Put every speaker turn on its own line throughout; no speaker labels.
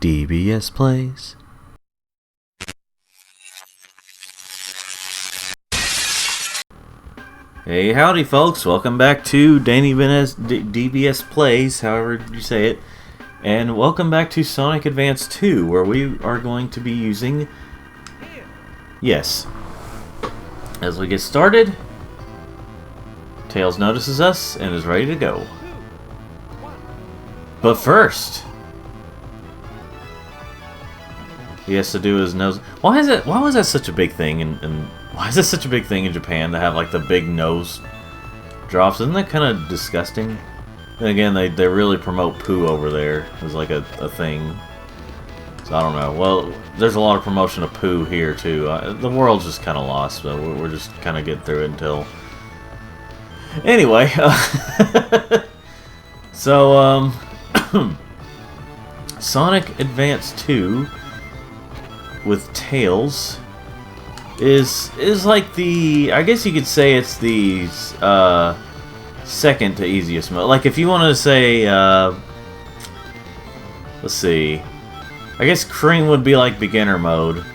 DBS plays. Hey, howdy folks, welcome back to DBS Plays, however you say it, and welcome back to Sonic Advance 2, where we are going to be using, yes, as we get started, Tails notices us and is ready to go. But first, he has to do his nose. Why was that such a big thing and why is this such a big thing in Japan to have like the big nose drops? Isn't that kind of disgusting? And again, they really promote poo over there as like a thing. So I don't know. Well, there's a lot of promotion of poo here too. The world's just kind of lost, so we're just kind of getting through it until. Anyway, so Sonic Advance 2 with Tails is like the, I guess you could say it's the second to easiest mode. Like if you wanted to say, let's see, I guess Cream would be like beginner mode,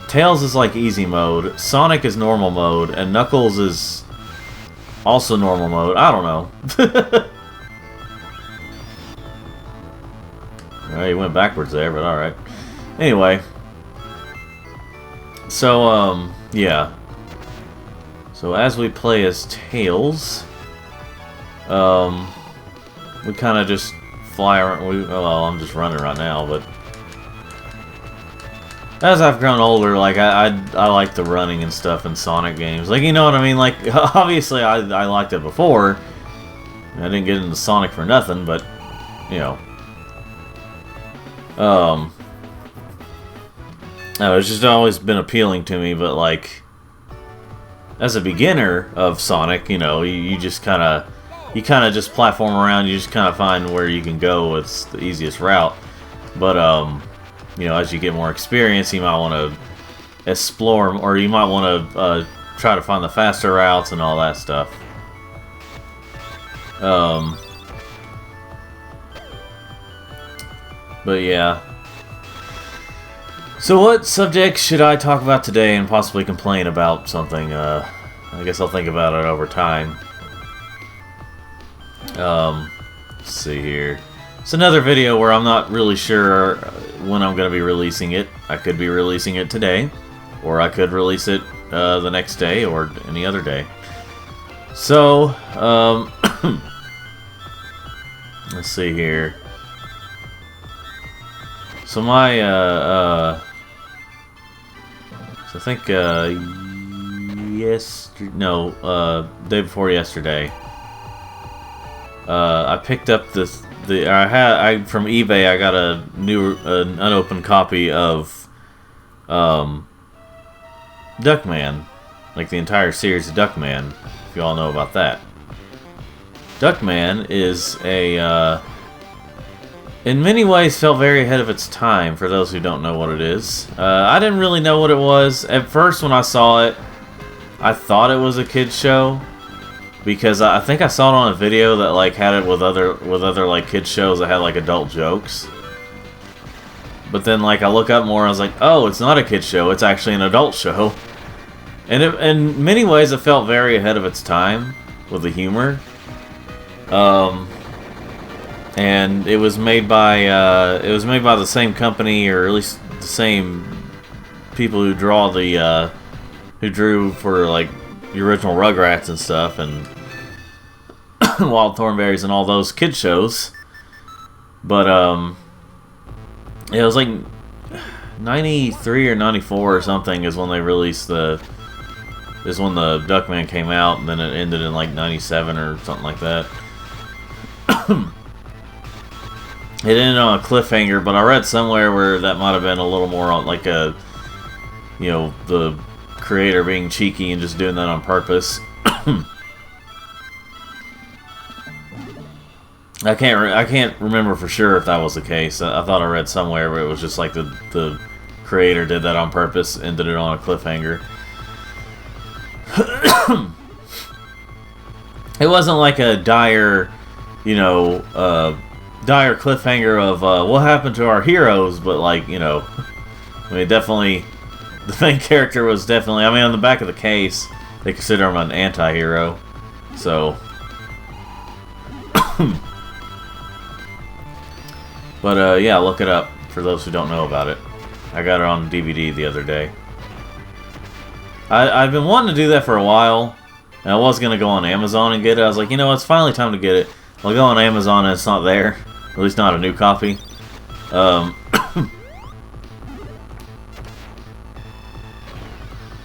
Tails is like easy mode, Sonic is normal mode, and Knuckles is also normal mode. I don't know. Well, he went backwards there, but alright. Anyway. So, yeah. So as we play as Tails, we kind of just fly around. Well, I'm just running right now, but as I've grown older, like I like the running and stuff in Sonic games. Like, you know what I mean? Like, obviously I liked it before. I didn't get into Sonic for nothing, but you know. No, it's just always been appealing to me, but like, as a beginner of Sonic, you know, you just kind of just platform around, you just kind of find where you can go, it's the easiest route. But, you know, as you get more experience, you might want to explore, or you might want to try to find the faster routes and all that stuff. But yeah. So what subject should I talk about today and possibly complain about something? I guess I'll think about it over time. Let's see here. It's another video where I'm not really sure when I'm going to be releasing it. I could be releasing it today, or I could release it the next day, or any other day. So, let's see here. So my, so I think, day before yesterday, I picked up from eBay, I got an unopened copy of, Duckman, like the entire series of Duckman, if you all know about that. Duckman is in many ways felt very ahead of its time, for those who don't know what it is. I didn't really know what it was. At first when I saw it, I thought it was a kid's show, because I think I saw it on a video that like had it with other like kids shows that had like adult jokes. But then like I look up more and I was like, oh, it's not a kid's show, it's actually an adult show. And in many ways it felt very ahead of its time with the humor. And it was made by the same company, or at least the same people who who drew for like the original Rugrats and stuff, and Wild Thornberrys and all those kid shows. But it was like 93 or 94 or something is when they released is when the Duckman came out, and then it ended in like 97 or something like that. It ended on a cliffhanger, but I read somewhere where that might have been a little more on like a, you know, the creator being cheeky and just doing that on purpose. I can't remember for sure if that was the case. I thought I read somewhere where it was just like the creator did that on purpose, ended it on a cliffhanger. It wasn't like a dire, you know, dire cliffhanger of what happened to our heroes, but like, you know, I mean, definitely the main character was definitely, I mean, on the back of the case they consider him an anti-hero, so but yeah, look it up for those who don't know about it. I got it on DVD the other day. I've been wanting to do that for a while, and I was going to go on Amazon and get it. I was like, you know, it's finally time to get it. I'll go on Amazon and it's not there. At least not a new copy. I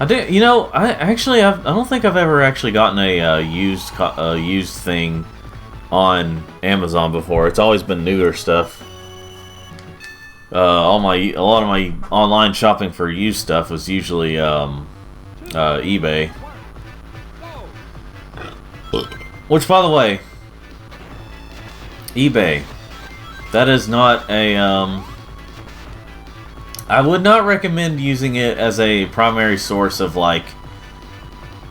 did, you know, I don't think I've ever actually gotten a used thing on Amazon before. It's always been newer stuff. A lot of my online shopping for used stuff was usually eBay. Which, by the way, eBay, that is not a I would not recommend using it as a primary source of like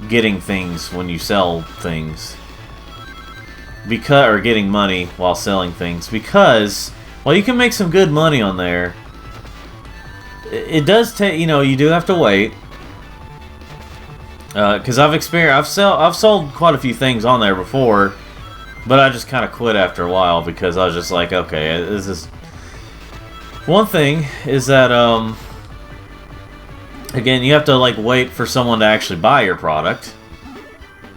getting things when you sell things, or getting money while selling things, because while you can make some good money on there, it does take, you know, you do have to wait. Because I've sold quite a few things on there before, but I just kind of quit after a while because I was just like, okay, this is... One thing is that, again, you have to, like, wait for someone to actually buy your product.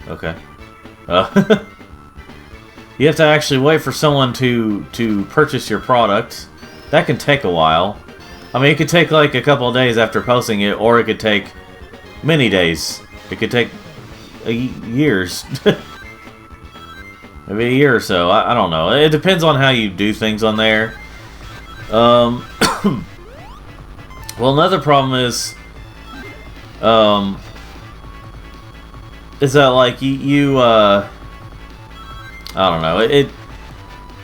Okay. You have to actually wait for someone to purchase your product. That can take a while. I mean, it could take, like, a couple of days after posting it, or it could take many days. It could take years. Maybe a year or so. I don't know. It depends on how you do things on there. Well, another problem is that, like, I don't know.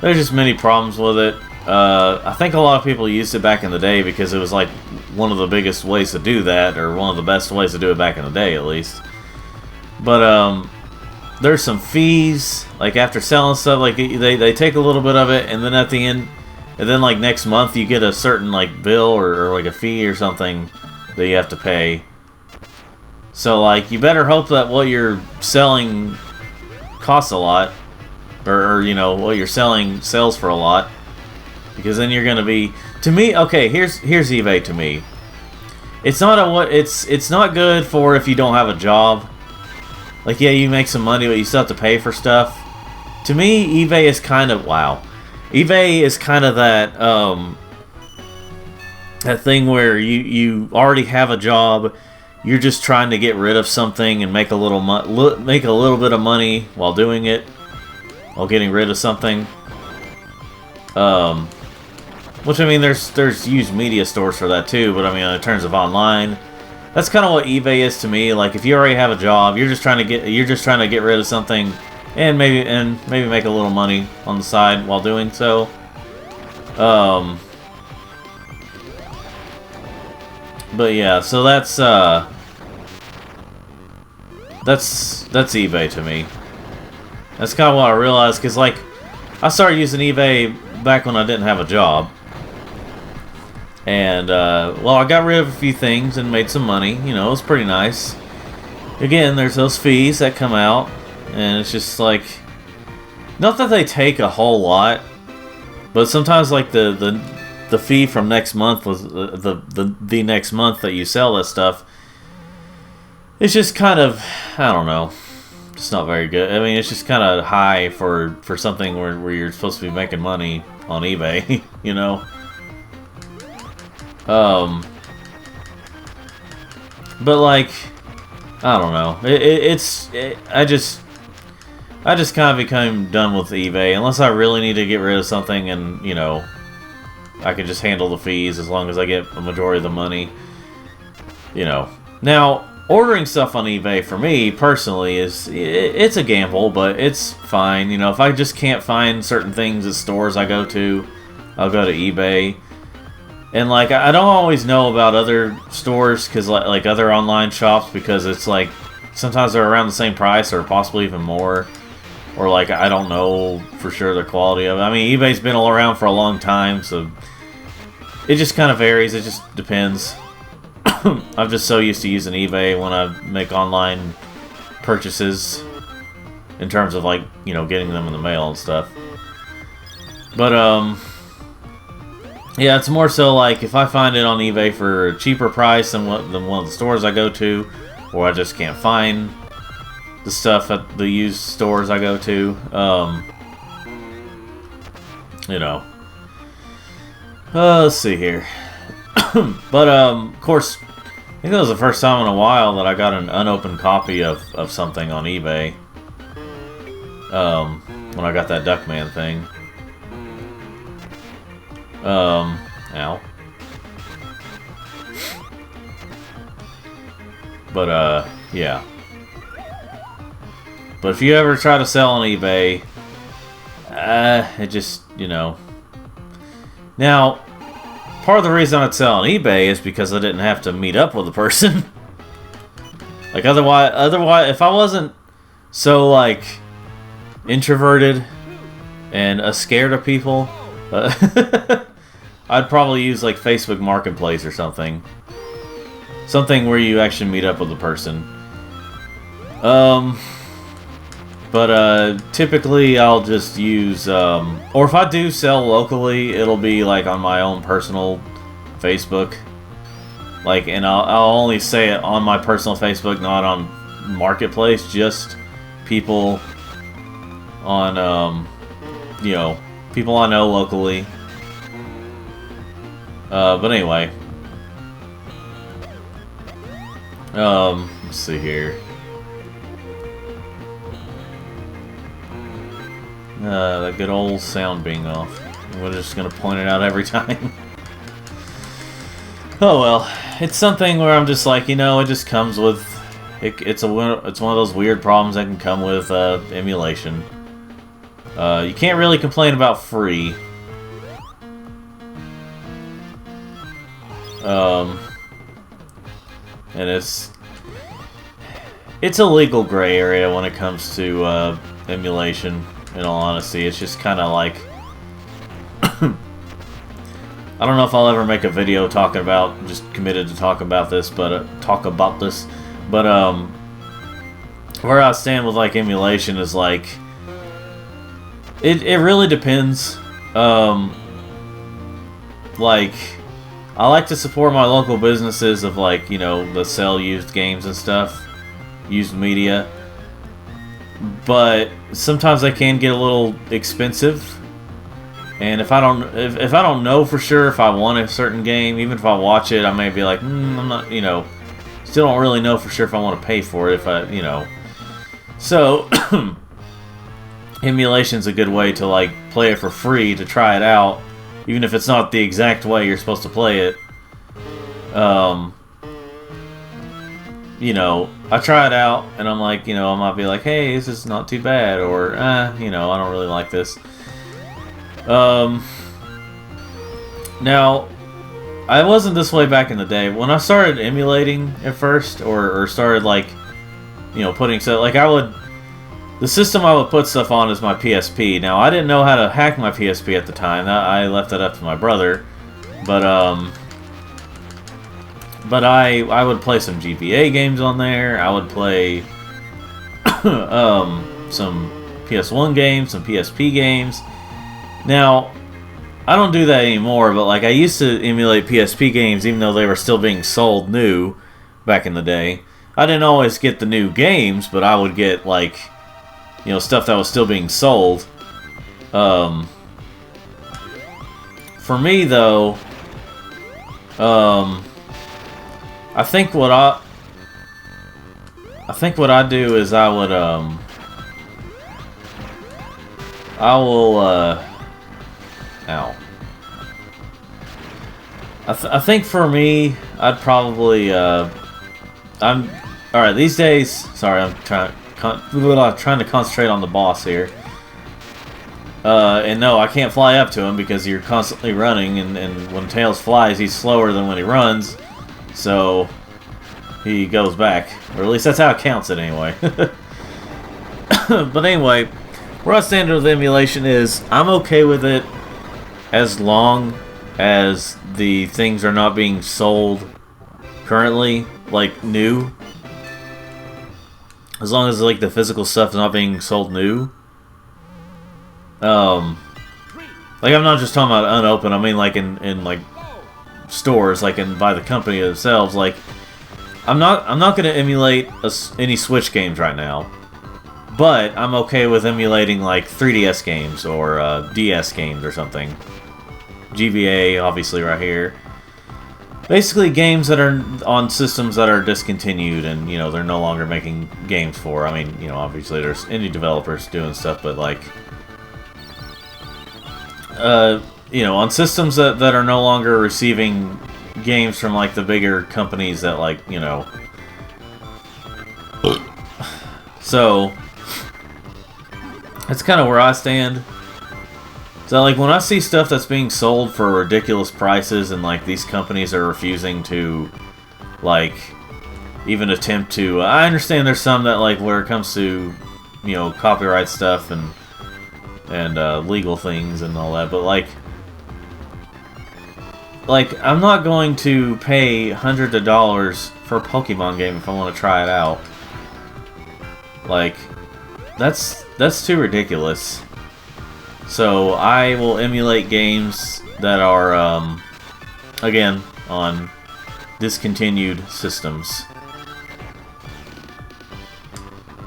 There's just many problems with it. I think a lot of people used it back in the day because it was, like, one of the biggest ways to do that, or one of the best ways to do it back in the day, at least. But, there's some fees, like, after selling stuff, like, they take a little bit of it, and then at the end, and then, like, next month you get a certain, like, bill or like, a fee or something that you have to pay. So, like, you better hope that what you're selling costs a lot, or you know, what you're selling sells for a lot, because then you're gonna be... To me, okay, here's eBay to me. It's not good for if you don't have a job. Like, yeah, you make some money, but you still have to pay for stuff. To me, eBay is kind of... Wow. eBay is kind of that, that thing where you already have a job, you're just trying to get rid of something and make a little bit of money while doing it, while getting rid of something. Which, I mean, there's used media stores for that too, but I mean, in terms of online, that's kind of what eBay is to me. Like, if you already have a job, you're just trying to get rid of something, and maybe make a little money on the side while doing so. But yeah, so that's eBay to me. That's kind of what I realized, because, like, I started using eBay back when I didn't have a job. And, well, I got rid of a few things and made some money. You know, it was pretty nice. Again, there's those fees that come out, and it's just, like, not that they take a whole lot, but sometimes, like, the fee from next month was the next month that you sell that stuff. It's just kind of, I don't know. It's not very good. I mean, it's just kind of high for something where you're supposed to be making money on eBay, you know? But, like, I don't know. I just kind of became done with eBay. Unless I really need to get rid of something and, you know, I can just handle the fees as long as I get a majority of the money. You know. Now, ordering stuff on eBay for me personally it's a gamble, but it's fine. You know, if I just can't find certain things at stores I go to, I'll go to eBay. And, like, I don't always know about other stores, because, like other online shops, because it's, like, sometimes they're around the same price or possibly even more. or like I don't know for sure the quality of it. I mean, eBay's been all around for a long time, so it just kind of varies. It just depends. I'm just so used to using eBay when I make online purchases, in terms of like, you know, getting them in the mail and stuff. But yeah, it's more so like if I find it on eBay for a cheaper price than one of the stores I go to, or I just can't find the stuff at the used stores I go to, you know. Let's see here. But of course, I think that was the first time in a while that I got an unopened copy of something on eBay. When I got that Duckman thing. Ow. But, yeah. But if you ever try to sell on eBay, it just, you know. Now, part of the reason I'd sell on eBay is because I didn't have to meet up with the person. Like, otherwise, if I wasn't so, like, introverted and scared of people, I'd probably use like Facebook Marketplace or something where you actually meet up with the person. But typically I'll just use or if I do sell locally, it'll be like on my own personal Facebook, like, and I'll only say it on my personal Facebook, not on Marketplace. Just people on, you know, people I know locally. But anyway. Let's see here. That good old sound being off. We're just gonna point it out every time. Oh well. It's something where I'm just like, you know, it just comes with... It's one of those weird problems that can come with emulation. You can't really complain about free. And it's a legal gray area when it comes to emulation, in all honesty. It's just kind of like... I don't know if I'll ever make a video talking about, just committed to talk about this, but where I stand with like emulation is like, it really depends. Like, I like to support my local businesses of like, you know, that sell used games and stuff, used media, but sometimes they can get a little expensive. And if I don't know for sure if I want a certain game, even if I watch it, I may be like, I'm not, you know, still don't really know for sure if I want to pay for it, if I, you know. So, emulation's a good way to, like, play it for free, to try it out, even if it's not the exact way you're supposed to play it. You know, I try it out, and I'm like, you know, I might be like, hey, this is not too bad, or, you know, I don't really like this. Now, I wasn't this way back in the day. When I started emulating at first, or started, like, you know, putting stuff, like, the system I would put stuff on is my PSP. Now, I didn't know how to hack my PSP at the time. I left that up to my brother. But I would play some GBA games on there. I would play some PS1 games, some PSP games. Now, I don't do that anymore, but like I used to emulate PSP games even though they were still being sold new back in the day. I didn't always get the new games, but I would get like, you know, stuff that was still being sold. For me though, I think what I do is I will ow. I think for me, I'd probably I'm alright these days. Sorry, I'm trying to concentrate on the boss here. And no, I can't fly up to him because you're constantly running, and when Tails flies, he's slower than when he runs, so he goes back, or at least that's how it counts it anyway. But anyway, where I stand with emulation is I'm okay with it as long as the things are not being sold currently, like new. As long as like the physical stuff is not being sold new. Like I'm not just talking about unopened. I mean like in like stores, like by the company themselves. Like I'm not going to emulate any Switch games right now, but I'm okay with emulating like 3DS games or DS games or something. GBA, obviously, right here. Basically, games that are on systems that are discontinued and, you know, they're no longer making games for. I mean, you know, obviously there's indie developers doing stuff, but like, you know, on systems that are no longer receiving games from like the bigger companies that like, you know. So, that's kind of where I stand. So, like, when I see stuff that's being sold for ridiculous prices and, like, these companies are refusing to, like, even attempt to... I understand there's some that, like, where it comes to, you know, copyright stuff and legal things and all that, but, like, I'm not going to pay hundreds of dollars for a Pokemon game if I want to try it out. Like, that's too ridiculous. So I will emulate games that are, again, on discontinued systems.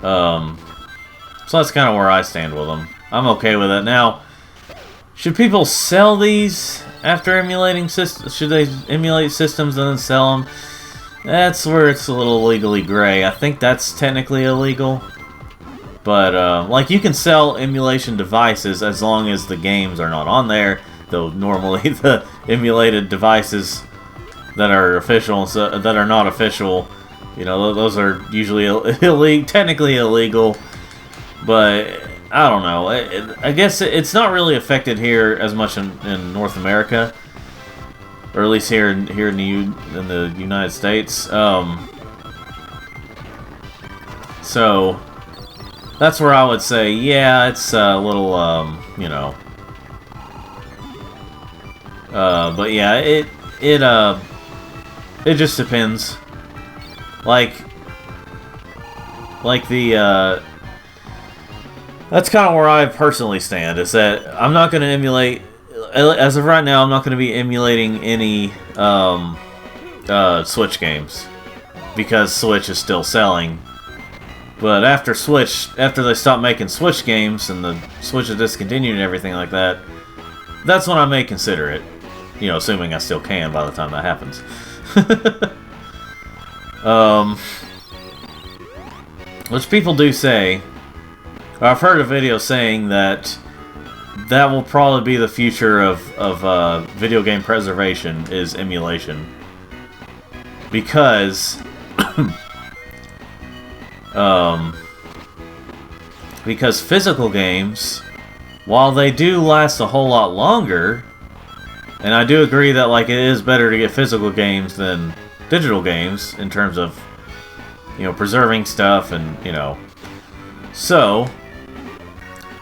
So that's kind of where I stand with them. I'm okay with it. Now, should people sell these after emulating systems? Should they emulate systems and then sell them? That's where it's a little legally gray. I think that's technically illegal. But, like, you can sell emulation devices as long as the games are not on there. Though, normally, the emulated devices that are official, that are not official, you know, those are usually technically illegal. But, I don't know. I guess it's not really affected here as much in North America. Or at least here in the United States. So... that's where I would say, yeah, it's a little, you know. But yeah, it just depends. Like the, that's kind of where I personally stand, is that I'm not going to emulate, as of right now, I'm not going to be emulating any, Switch games. Because Switch is still selling. But after they stop making Switch games and the Switch is discontinued and everything like that, that's when I may consider it. You know, assuming I still can by the time that happens. Which people do say, or I've heard a video saying that will probably be the future of video game preservation, is emulation. Because... because physical games, while they do last a whole lot longer, and I do agree that like it is better to get physical games than digital games in terms of, you know, preserving stuff and, you know. So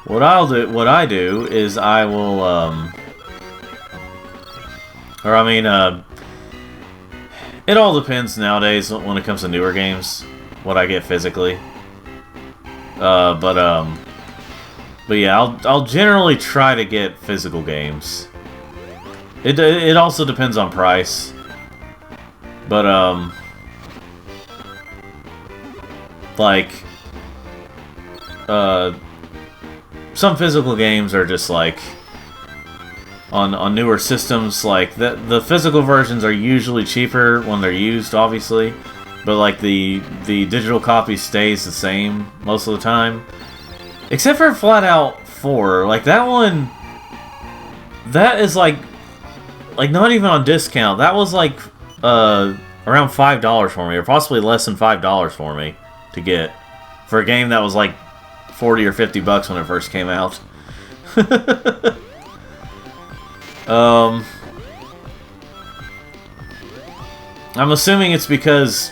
what I do is I will it all depends nowadays when it comes to newer games what I get physically. But yeah, I'll generally try to get physical games. It also depends on price. But like some physical games are just like on newer systems, like the physical versions are usually cheaper when they're used, obviously. But like the digital copy stays the same most of the time, except for Flat Out 4. Like that one, that is like not even on discount. That was like around $5 for me, or possibly less than $5 for me to get for a game that was like 40 or 50 bucks when it first came out. I'm assuming it's because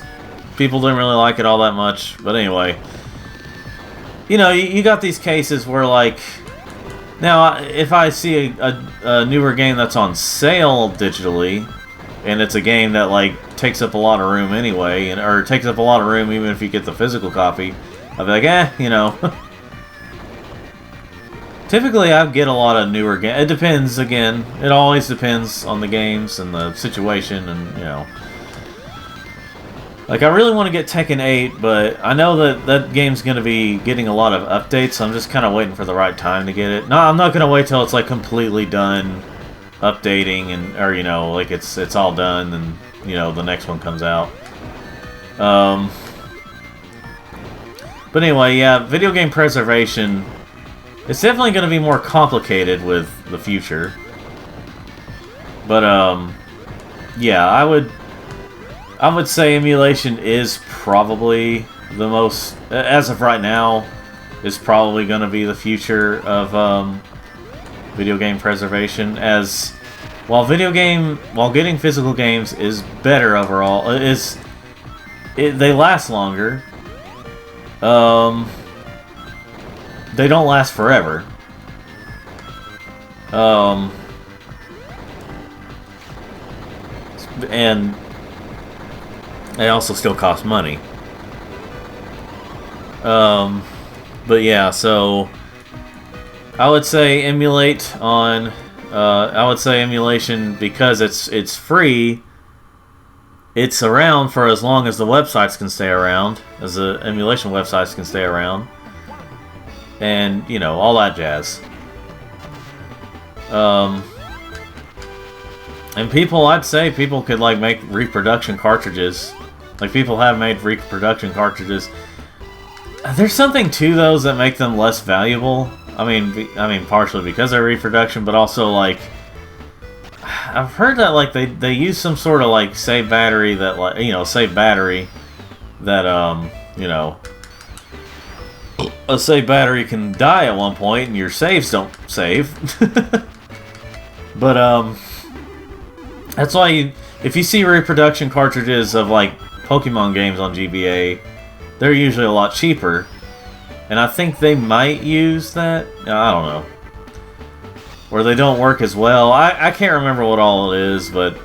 people didn't really like it all that much, but anyway. you know, you got these cases where, like, now if I see a newer game that's on sale digitally, and it's a game that, like, takes up a lot of room anyway, or takes up a lot of room even if you get the physical copy, I'll be like, you know. Typically, I get a lot of newer games. It depends, again. It always depends on the games and the situation, and, you know. Like, I really want to get Tekken 8, but I know that that game's going to be getting a lot of updates, so I'm just kind of waiting for the right time to get it. No, I'm not going to wait till it's, like, completely done updating, and, or, you know, like, it's all done, and, you know, the next one comes out. But anyway, yeah, video game preservation... It's definitely going to be more complicated with the future. But, yeah, I would say emulation is probably the most, as of right now, is probably going to be the future of video game preservation. As while getting physical games is better overall, they last longer. They don't last forever. And they also still cost money. But yeah, so I would say emulate on. I would say emulation because it's free. It's around for as long as the websites can stay around, as the emulation websites can stay around. And, you know, all that jazz. And I'd say people could, like, make reproduction cartridges. Like, people have made reproduction cartridges. There's something to those that make them less valuable. I mean, partially because they're reproduction, but also, like, I've heard that, like, they use some sort of, like, save battery that, like, you know, you know, a save battery can die at one point and your saves don't save. But that's why if you see reproduction cartridges of, like, Pokemon games on GBA, they're usually a lot cheaper, and I think they might use that. I don't know, or they don't work as well. I can't remember what all it is, but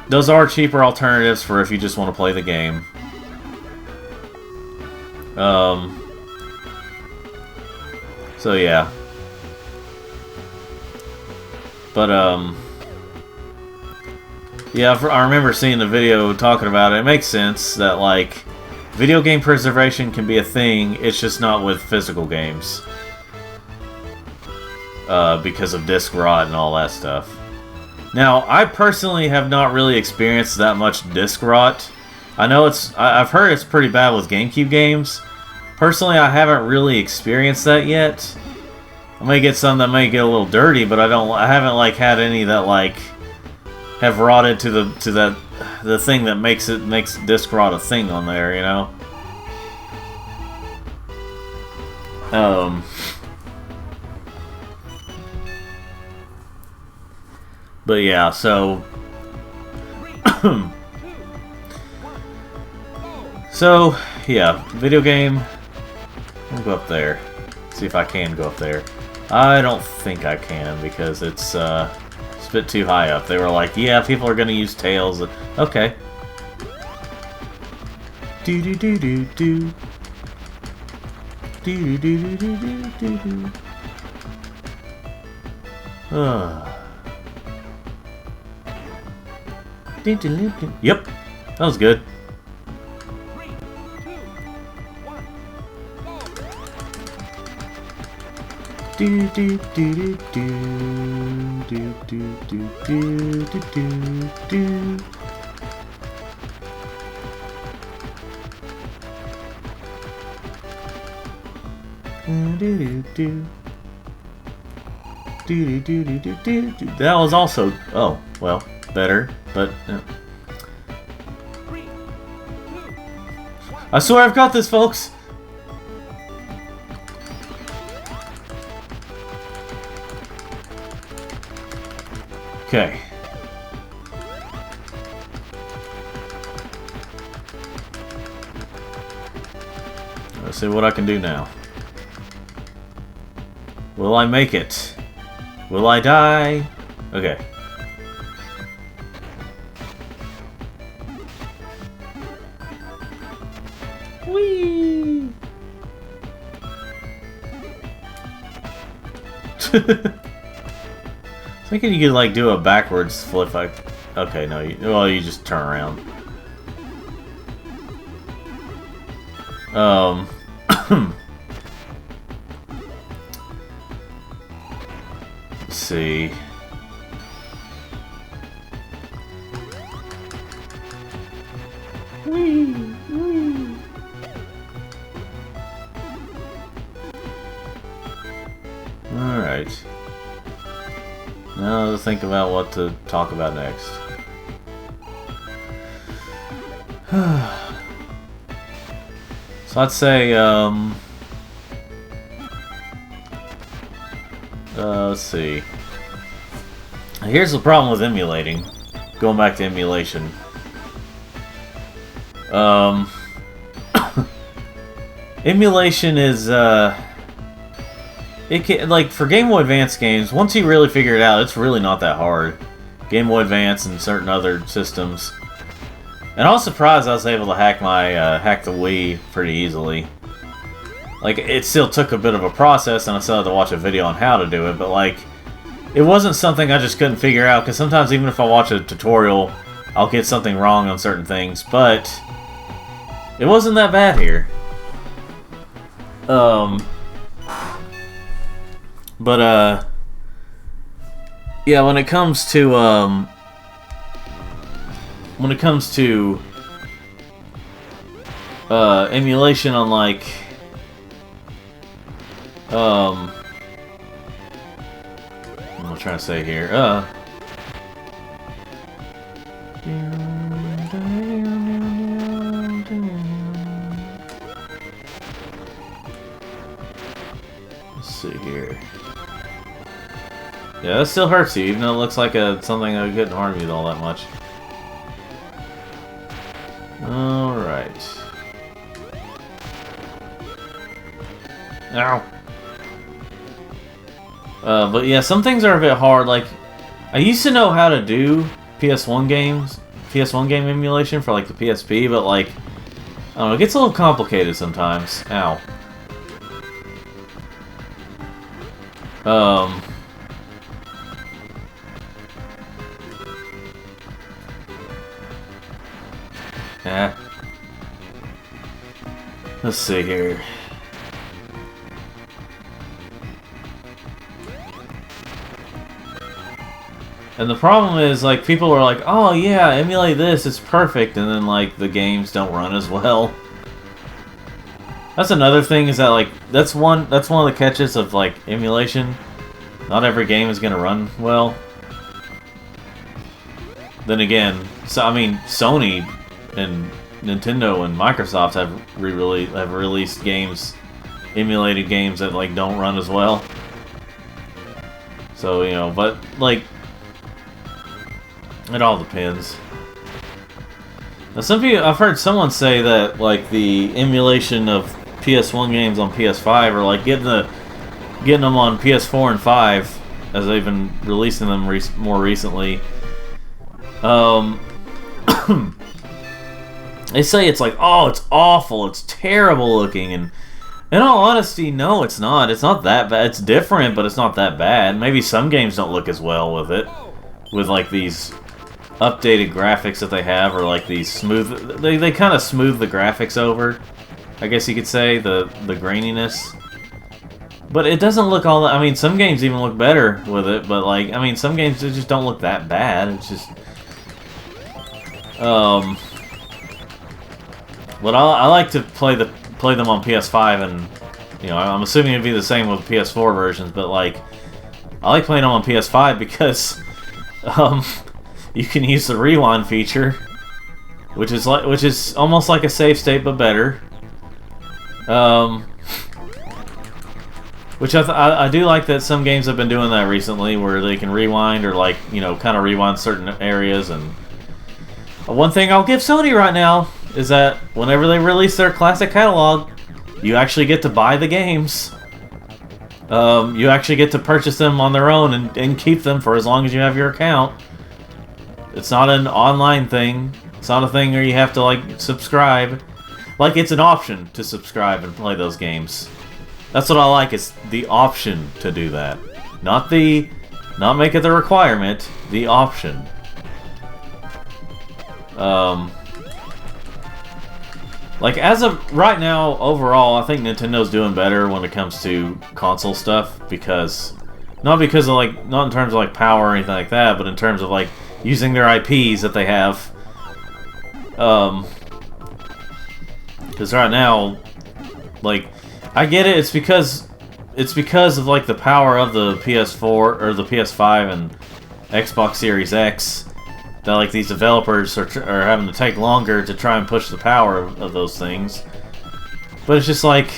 those are cheaper alternatives for if you just want to play the game. So yeah. But, yeah, I remember seeing the video talking about it. It makes sense that, like, video game preservation can be a thing, it's just not with physical games. Because of disc rot and all that stuff. Now, I personally have not really experienced that much disc rot. I've heard it's pretty bad with GameCube games. Personally, I haven't really experienced that yet. I may get some that may get a little dirty, but I haven't, like, had any that, like, have rotted to the thing that makes disc rot a thing on there, you know? But yeah, so so yeah, video game. I'll go up there. See if I can go up there. I don't think I can because it's a bit too high up. They were like, yeah, people are gonna use Tails. Okay. Do do do do do. Do do do do do do do. Yep, that was good. Do do do do do do do do do do do. That was also, oh, well, better, but I swear I've got this, folks. Okay. Let's see what I can do now. Will I make it? Will I die? Okay. Whee! Thinking you could like do a backwards flip. Okay, no. You just turn around. Let's see. Whee! Whee! All right. Now let's think about what to talk about next. So I'd say, let's see. Here's the problem with emulating. Going back to emulation. Emulation is, it can, like, for Game Boy Advance games, once you really figure it out, it's really not that hard. Game Boy Advance and certain other systems. And I was surprised I was able to hack the Wii pretty easily. Like, it still took a bit of a process, and I still had to watch a video on how to do it, but, like, it wasn't something I just couldn't figure out, because sometimes even if I watch a tutorial, I'll get something wrong on certain things, but it wasn't that bad here. Yeah, when it comes to, emulation on, like, what am I trying to say here? Let's see here. Yeah, that still hurts you, even though it looks like something that couldn't harm you all that much. Alright. Ow. But yeah, some things are a bit hard. Like, I used to know how to do PS1 game emulation for like the PSP, but like, I don't know, it gets a little complicated sometimes. Ow. Yeah. Let's see here. And the problem is, like, people are like, oh yeah, emulate this, it's perfect, and then, like, the games don't run as well. That's another thing, is that, like, that's one of the catches of, like, emulation. Not every game is gonna run well. Then again, so I mean, Sony and Nintendo and Microsoft have released games, emulated games that, like, don't run as well. So, you know, but, like, it all depends. Now, I've heard someone say that, like, the emulation of PS1 games on PS5 are like getting them on PS4 and 5, as they've been releasing them more recently. They say it's like, oh, it's awful, it's terrible looking, and in all honesty, no, it's not. It's not that bad. It's different, but it's not that bad. Maybe some games don't look as well with it, with like these updated graphics that they have, or like these smooth. They kind of smooth the graphics over, I guess you could say, the graininess. But it doesn't look all that. I mean, some games even look better with it, but like, I mean, some games just don't look that bad. It's just, but I like to play them on PS5, and you know, I'm assuming it'd be the same with PS4 versions. But like, I like playing them on PS5 because you can use the rewind feature, which is almost like a save state but better. Which I do like that some games have been doing that recently, where they can rewind, or like, you know, kind of rewind certain areas. And one thing I'll give Sony right now is that whenever they release their classic catalog, you actually get to buy the games. You actually get to purchase them on their own and keep them for as long as you have your account. It's not an online thing. It's not a thing where you have to, like, subscribe. Like, it's an option to subscribe and play those games. That's what I like, is the option to do that. Not make it the requirement, the option. Like, as of right now, overall, I think Nintendo's doing better when it comes to console stuff, because... Not because of, like, not in terms of, like, power or anything like that, but in terms of, like, using their IPs that they have. Because right now, like, I get it, it's because of, like, the power of the PS4, or the PS5 and Xbox Series X, that, like, these developers are having to take longer to try and push the power of those things. But it's just like,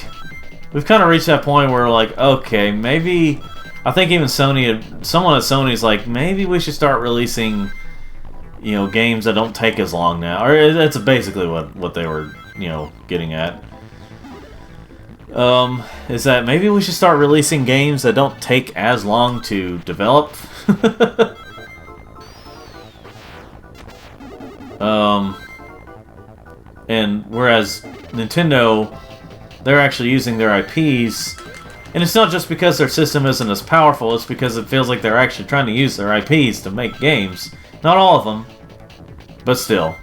we've kind of reached that point where, like, okay, maybe, I think even someone at Sony's like, maybe we should start releasing, you know, games that don't take as long now. Or that's basically what they were, you know, getting at. Is that maybe we should start releasing games that don't take as long to develop? And whereas Nintendo, they're actually using their IPs, and it's not just because their system isn't as powerful, it's because it feels like they're actually trying to use their IPs to make games. Not all of them, but still.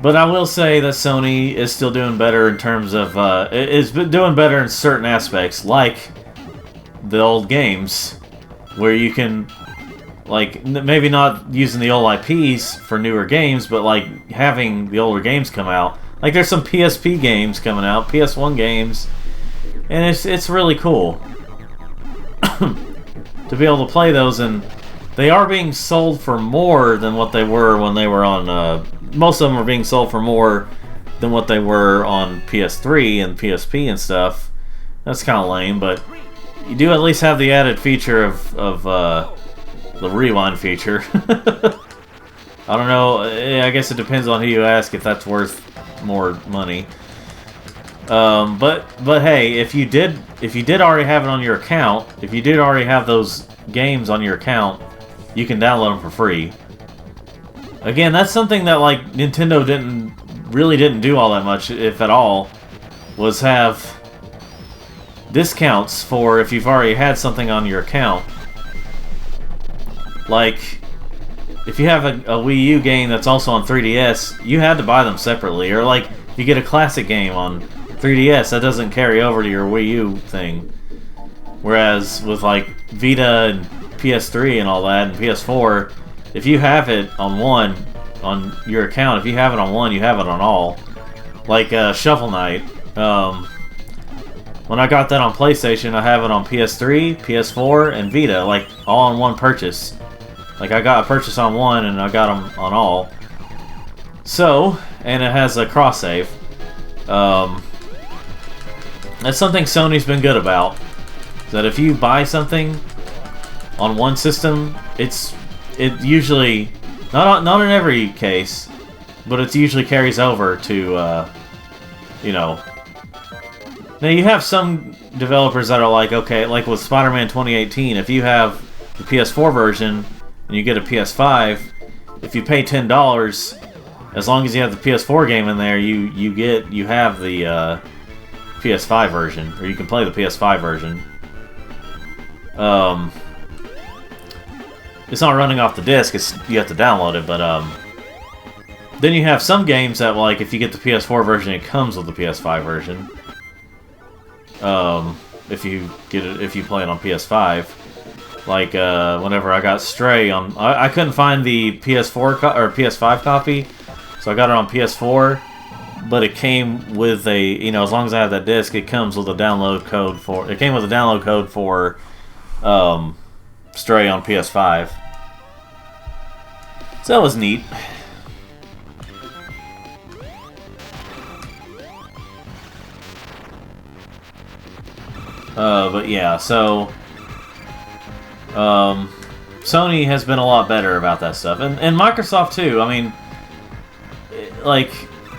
But I will say that Sony is still doing better in terms of, is doing better in certain aspects, like the old games, where you can, like, maybe not using the old IPs for newer games, but, like, having the older games come out. Like, there's some PSP games coming out, PS1 games, and it's really cool to be able to play those, and they are being sold for more than what they were when they were on, most of them are being sold for more than what they were on PS3 and PSP and stuff. That's kind of lame, but you do at least have the added feature of the rewind feature. I don't know, I guess it depends on who you ask if that's worth more money. But hey, if you did already have it on your account, if you did already have those games on your account, you can download them for free. Again, that's something that, like, Nintendo really didn't do all that much, if at all, was have discounts for if you've already had something on your account. Like, if you have a Wii U game that's also on 3DS, you had to buy them separately. Or, like, if you get a classic game on 3DS, that doesn't carry over to your Wii U thing. Whereas with, like, Vita and PS3 and all that, and PS4, if you have it on your account, if you have it on one, you have it on all. Like, Shovel Knight. When I got that on PlayStation, I have it on PS3, PS4, and Vita, like, all in one purchase. Like, I got a purchase on one, and I got them on all. So, and it has a cross-save. That's something Sony's been good about. That if you buy something on one system, it usually, not in every case, but it usually carries over to, you know. Now, you have some developers that are like, okay, like with Spider-Man 2018, if you have the PS4 version and you get a PS5, if you pay $10, as long as you have the PS4 game in there, you have the PS5 version, or you can play the PS5 version. It's not running off the disc, you have to download it, but then you have some games that, like, if you get the PS4 version, it comes with the PS5 version. If you play it on PS5. Like, whenever I got Stray on, I couldn't find the PS4 or PS5 copy, so I got it on PS4, but it came with a, you know, as long as I have that disc, it comes with a download code for, it came with a download code for, Stray on PS5. So that was neat. But yeah, so Sony has been a lot better about that stuff, and Microsoft too. I mean, like,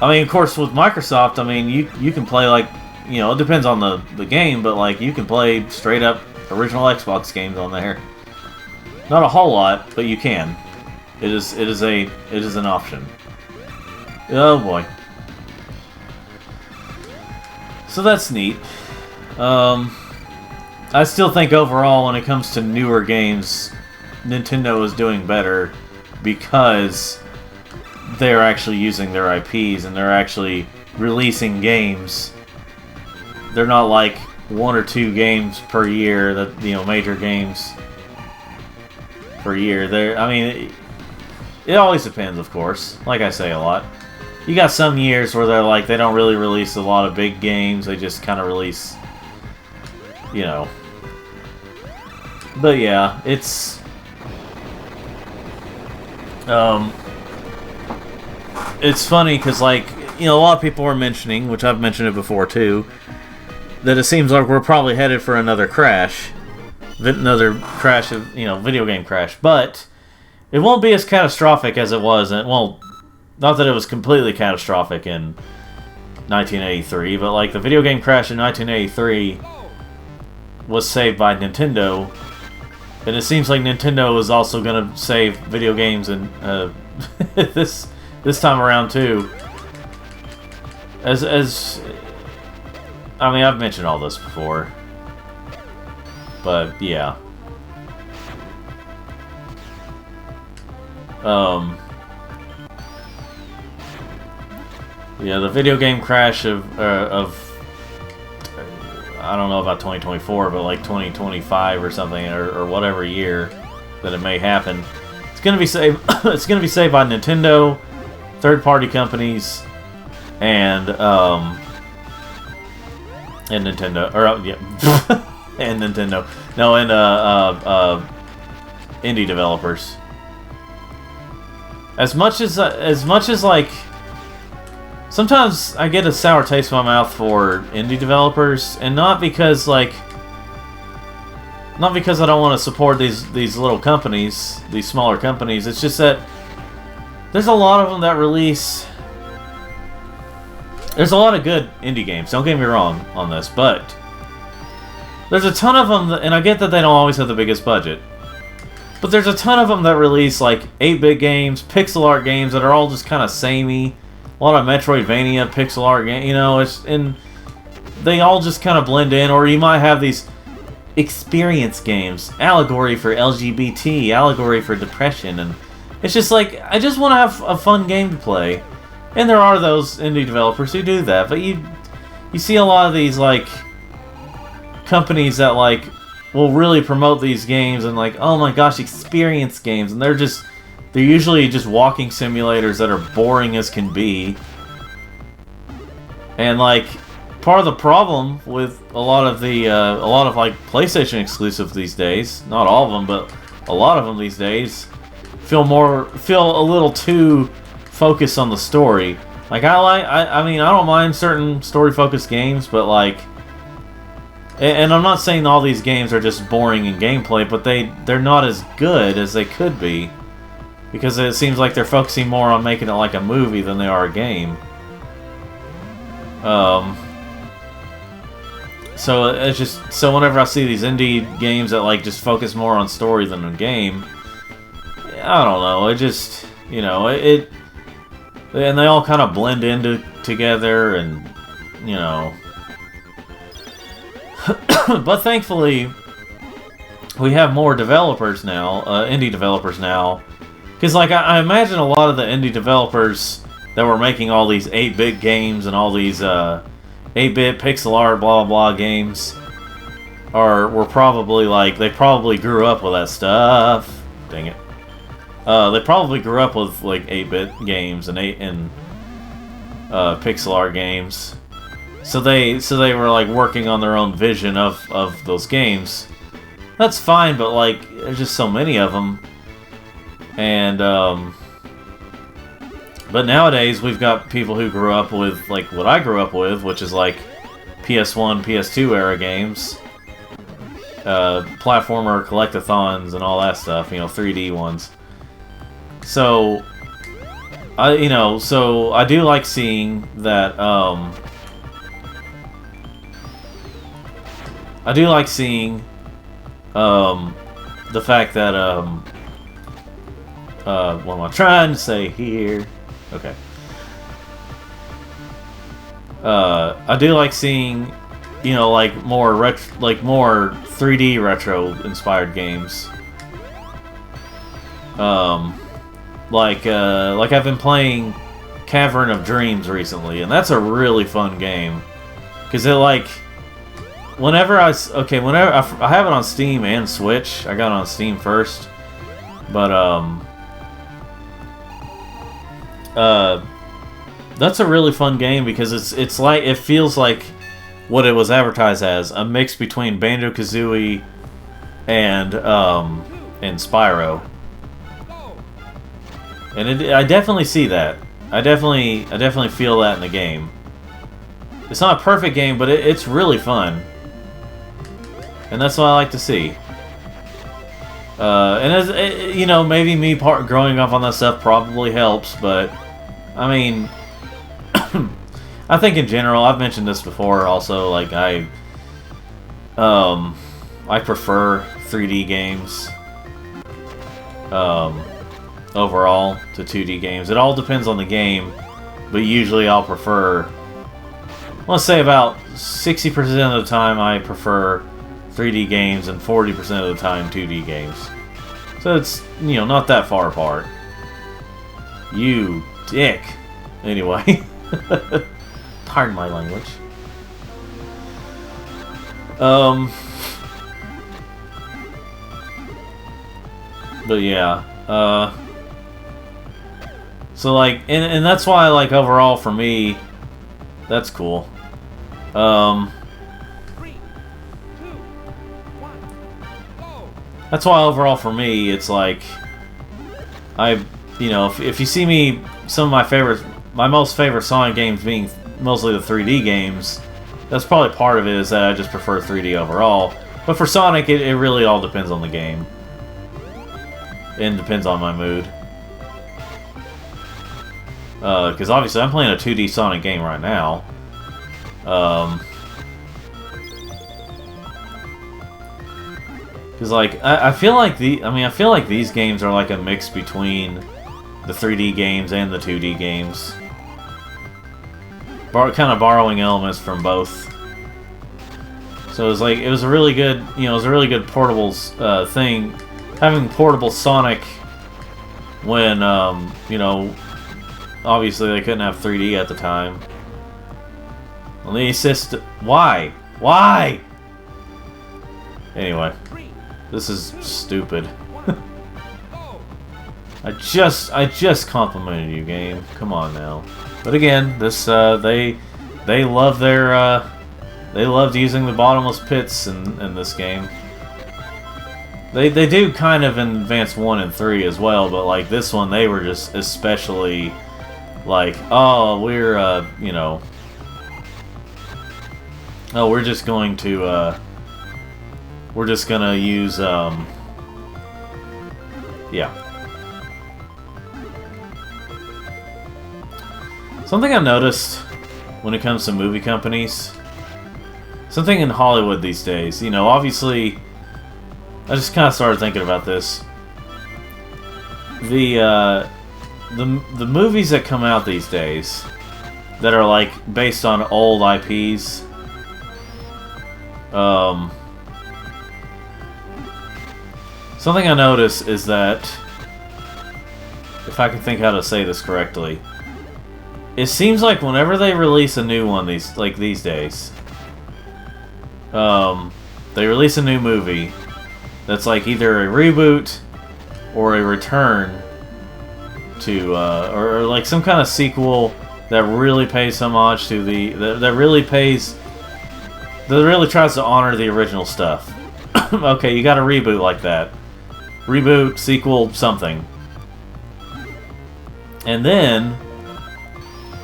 I mean, of course, with Microsoft, I mean, you can play, like, you know, it depends on the game, but, like, you can play straight up original Xbox games on there. Not a whole lot, but you can. It is an option. Oh boy. So that's neat. I still think overall, when it comes to newer games, Nintendo is doing better because they're actually using their IPs and they're actually releasing games. They're not like 1 or 2 games per year, that, you know, major games per year. I mean, it always depends, of course. Like I say a lot. You got some years where they're like, they don't really release a lot of big games. They just kind of release, you know. But yeah, it's funny because, like, you know, a lot of people were mentioning, which I've mentioned it before too, that it seems like we're probably headed for another crash. Another crash of, you know, video game crash. But it won't be as catastrophic as it was. Well, not that it was completely catastrophic in 1983, but, like, the video game crash in 1983 was saved by Nintendo. And it seems like Nintendo is also going to save video games and this time around too. As I mean, I've mentioned all this before, but yeah. Yeah, the video game crash of I don't know about 2024, but like 2025 or something, or whatever year that it may happen. It's gonna be saved. It's gonna be saved by Nintendo, third-party companies, and Nintendo, or yeah, and Nintendo. No, and indie developers. As much as like, sometimes I get a sour taste in my mouth for indie developers, and not because I don't want to support these little companies, these smaller companies. It's just that there's a lot of them that release. There's a lot of good indie games. Don't get me wrong on this, but there's a ton of them, and I get that they don't always have the biggest budget. But there's a ton of them that release like 8-bit games, pixel art games that are all just kind of samey. A lot of Metroidvania pixel art games, you know, and they all just kind of blend in. Or you might have these experience games, allegory for LGBT, allegory for depression, and it's just like, I just want to have a fun game to play. And there are those indie developers who do that, but you see a lot of these like companies that like will really promote these games and like, oh my gosh, experience games, and they're usually just walking simulators that are boring as can be. And like, part of the problem with a lot of like PlayStation exclusive these days, not all of them, but a lot of them these days, feel a little too focused on the story. Like, I mean, I don't mind certain story focused games, but like, and I'm not saying all these games are just boring in gameplay, but they're not as good as they could be, because it seems like they're focusing more on making it like a movie than they are a game. So it's just, so whenever I see these indie games that like just focus more on story than a game, I don't know, it just, you know, and they all kind of blend into together, and you know. But thankfully, we have more developers now, indie developers now. Because, like, I imagine a lot of the indie developers that were making all these 8-bit games and all these 8-bit pixel art blah blah games were probably, like, they probably grew up with that stuff. Dang it. They probably grew up with, like, 8-bit games and pixel art games. So they were like working on their own vision of those games. That's fine, but like, there's just so many of them. And but nowadays we've got people who grew up with like what I grew up with, which is like PS1, PS2 era games, platformer collectathons and all that stuff. You know, 3D ones. So So I do like seeing that. I do like seeing the fact that what am I trying to say here? Okay. I do like seeing, like more 3D retro inspired games. Like I've been playing Cavern of Dreams recently, and that's a really fun game. Cause whenever I have it on Steam and Switch. I got it on Steam first, but that's a really fun game because it feels like what it was advertised as, a mix between Banjo-Kazooie and Spyro. And I definitely see that. I definitely feel that in the game. It's not a perfect game, but it's really fun. And that's what I like to see. And as maybe me growing up on that stuff probably helps, but I mean, I think in general, I've mentioned this before. Also, like I prefer 3D games overall to 2D games. It all depends on the game, but usually I'll prefer. Let's say about 60% of the time I prefer 3D games and 40% of the time 2D games. So it's, not that far apart. You dick. Anyway. Pardon my language. But yeah. So like, and that's why, like, overall for me, that's cool. 3, 2, 1, go. That's why overall for me, it's like, if you see me, some of my most favorite Sonic games being mostly the 3D games, that's probably part of it, is that I just prefer 3D overall. But for Sonic, it really all depends on the game. And depends on my mood. Because obviously I'm playing a 2D Sonic game right now. Because like I feel like these games are like a mix between the 3D games and the 2D games. Kind of borrowing elements from both. So it was a really good, portable thing, having portable Sonic when obviously they couldn't have 3D at the time. Why? Anyway, this is stupid. I just complimented you, game. Come on now. But again, this they love they loved using the bottomless pits in this game. They do kind of in Advance 1 and 3 as well, but like this one, they were just especially like, oh, we're we're just going to use yeah. Something I've noticed when it comes to movie companies, something in Hollywood these days, obviously, I just kind of started thinking about this. The movies that come out these days that are like based on old IPs, something I notice is that, if I can think how to say this correctly, it seems like whenever they release a new one these days, they release a new movie that's like either a reboot or a return to, or like some kind of sequel that really pays homage to that really tries to honor the original stuff. Okay, you got a reboot like that. Reboot, sequel, something. And then,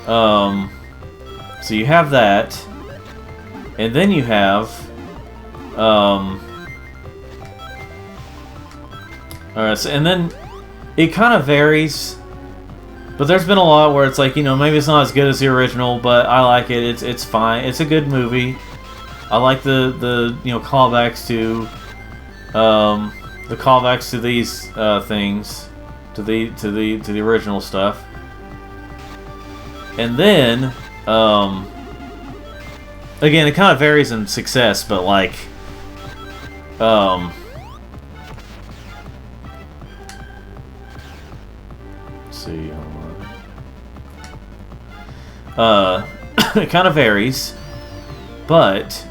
so you have that, and then you have, alright, so, and then it kind of varies But there's been a lot where it's like, you know, maybe it's not as good as the original, but I like it. It's fine. It's a good movie. I like the you know, callbacks to these things, to the original stuff. And then again, it kind of varies in success, but like let's see, it kind of varies, but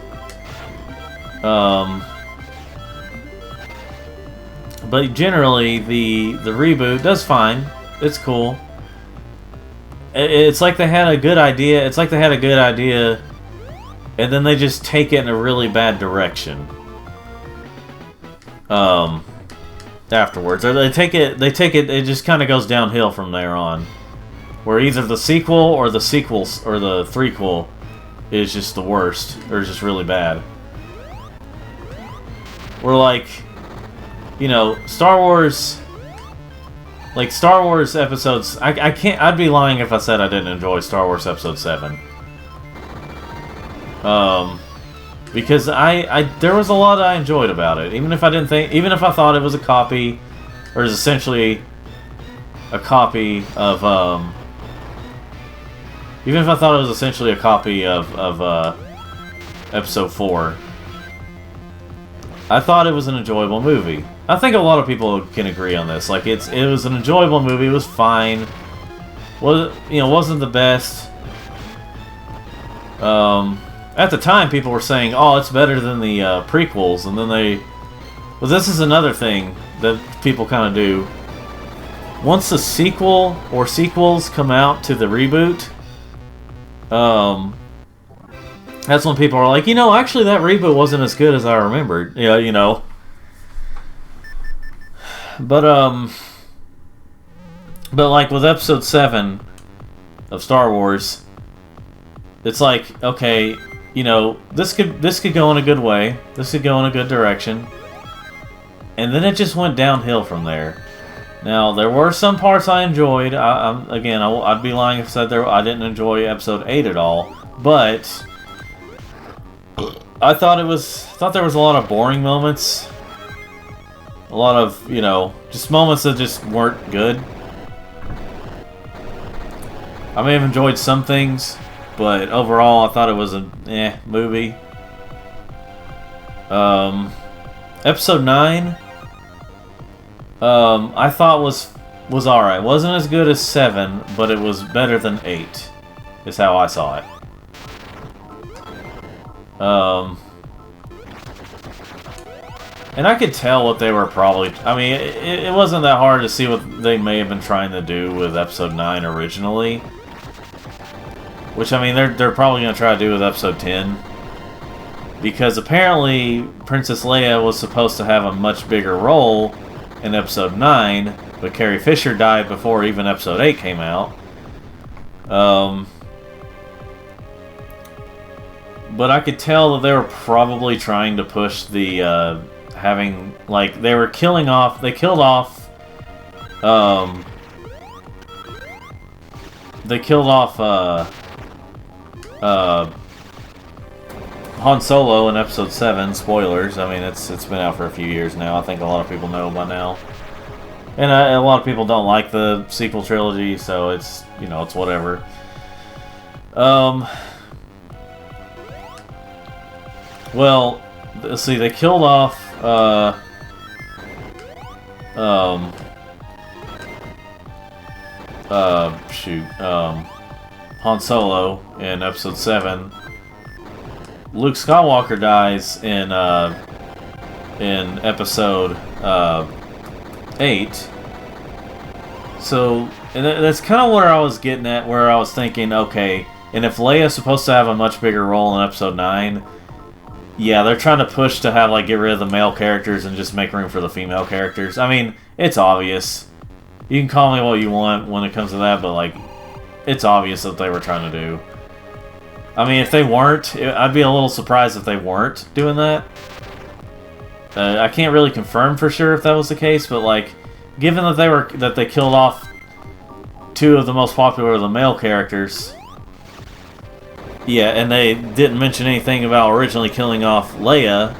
generally the reboot does fine. It's cool. It's like they had a good idea. It's like they had a good idea, and then they just take it in a really bad direction. Afterwards, or they take it. It just kind of goes downhill from there on. Where either the sequel or the sequels or the threequel is just the worst, or just really bad. We're like, you know, Star Wars. Like, Star Wars episodes... I can't... I'd be lying if I said I didn't enjoy Star Wars Episode 7. Because there was a lot I enjoyed about it. Even if I didn't think... Even if I thought it was a copy... Or is essentially a copy of, even if I thought it was essentially a copy of Episode 4... I thought it was an enjoyable movie. I think a lot of people can agree on this. Like, it was an enjoyable movie. It was fine. Wasn't the best. At the time, people were saying, "Oh, it's better than the prequels," and then well, this is another thing that people kind of do. Once the sequel or sequels come out to the reboot, that's when people are like, you know, actually that reboot wasn't as good as I remembered. Yeah, you know. But like with Episode 7 of Star Wars, it's like, okay, you know, this could go in a good way. This could go in a good direction. And then it just went downhill from there. Now, there were some parts I enjoyed. I'd be lying if I said I didn't enjoy Episode 8 at all. But I thought there was a lot of boring moments. A lot of, you know, just moments that just weren't good. I may have enjoyed some things, but overall I thought it was a movie. Episode 9 I thought was alright. Wasn't as good as 7, but it was better than 8, is how I saw it. And I could tell what they were probably... I mean, it wasn't that hard to see what they may have been trying to do with Episode 9 originally. Which, I mean, they're probably going to try to do with Episode 10. Because apparently, Princess Leia was supposed to have a much bigger role in Episode 9, but Carrie Fisher died before even Episode 8 came out. But I could tell that they were probably trying to push the... having, like, they killed off Han Solo in Episode 7. Spoilers. I mean, it's been out for a few years now. I think a lot of people know by now. And a lot of people don't like the sequel trilogy, so it's, you know, it's whatever. Well, let's see, they killed off Han Solo in Episode 7. Luke Skywalker dies in Episode 8. So, and that's kind of where I was getting at, where I was thinking, okay, and if Leia's supposed to have a much bigger role in Episode 9, yeah, they're trying to push to have, like, get rid of the male characters and just make room for the female characters. I mean, it's obvious. You can call me what you want when it comes to that, but, like, it's obvious that they were trying to do. I mean, if they weren't, I'd be a little surprised if they weren't doing that. I can't really confirm for sure if that was the case, but, like, given that they killed off two of the most popular of the male characters. Yeah, and they didn't mention anything about originally killing off Leia,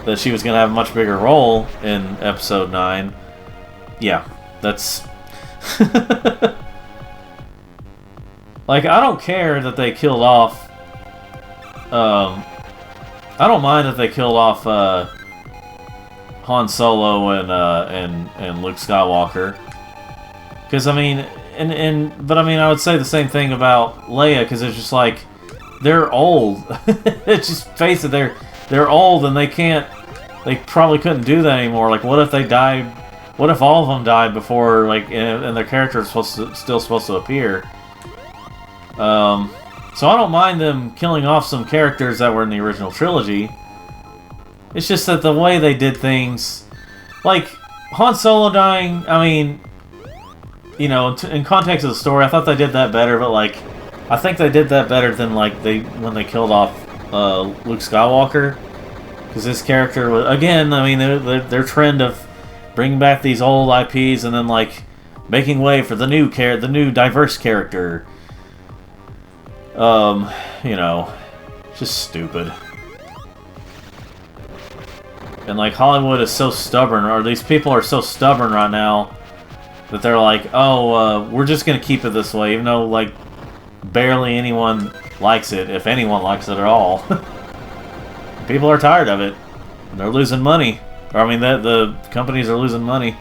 that she was going to have a much bigger role in Episode 9. Yeah, that's... like, I don't care that they killed off... I don't mind that they killed off Han Solo and Luke Skywalker. Because, I mean... But I mean, I would say the same thing about Leia, because it's just like, they're old. It's just, face it, they're old, and they probably couldn't do that anymore. Like, what if they died, what if all of them died before, like, and their character is still supposed to appear? So I don't mind them killing off some characters that were in the original trilogy. It's just that the way they did things, like, Han Solo dying, I mean... You know, in context of the story, I thought they did that better, but, like, I think they did that better than, like, when they killed off Luke Skywalker. Because this character was, again, I mean, their trend of bringing back these old IPs and then, like, making way for the new diverse character. You know, just stupid. And, like, Hollywood is so stubborn, or these people are so stubborn right now, that they're like, oh, we're just going to keep it this way, even though, like, barely anyone likes it, if anyone likes it at all. People are tired of it. And they're losing money. Or, I mean, the companies are losing money.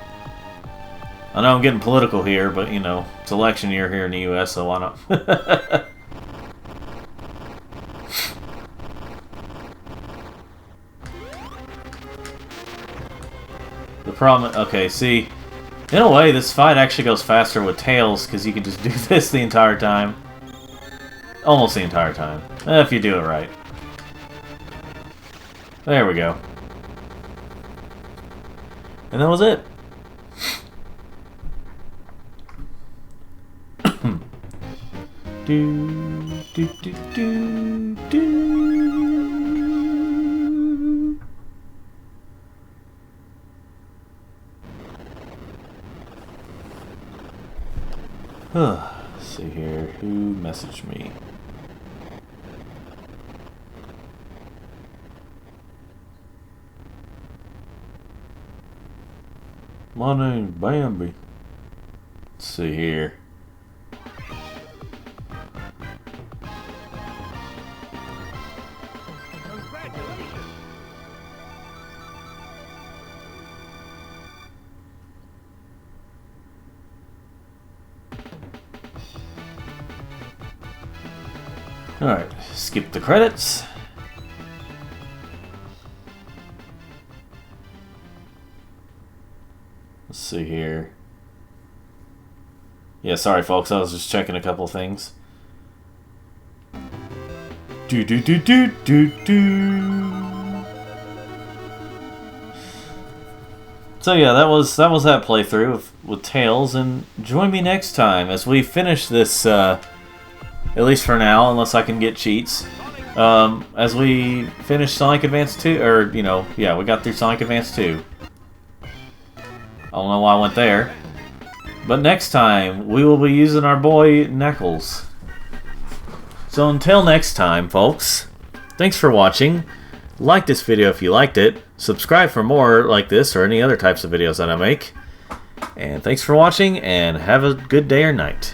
I know I'm getting political here, but, you know, it's election year here in the U.S., so why not? The problem... Okay, see... In a way, this fight actually goes faster with Tails, because you can just do this the entire time. Almost the entire time. If you do it right. There we go. And that was it. do, do, do, do, do. Let's see here, who messaged me? My name's Bambi. Let's see here. Alright, skip the credits. Let's see here. Yeah, sorry folks, I was just checking a couple things. Do do do do do do. So yeah, that was that playthrough with Tails, and join me next time as we finish this at least for now, unless I can get cheats. As we finish Sonic Advance 2, or, you know, yeah, we got through Sonic Advance 2. I don't know why I went there. But next time, we will be using our boy Knuckles. So until next time, folks, thanks for watching. Like this video if you liked it. Subscribe for more like this or any other types of videos that I make. And thanks for watching, and have a good day or night.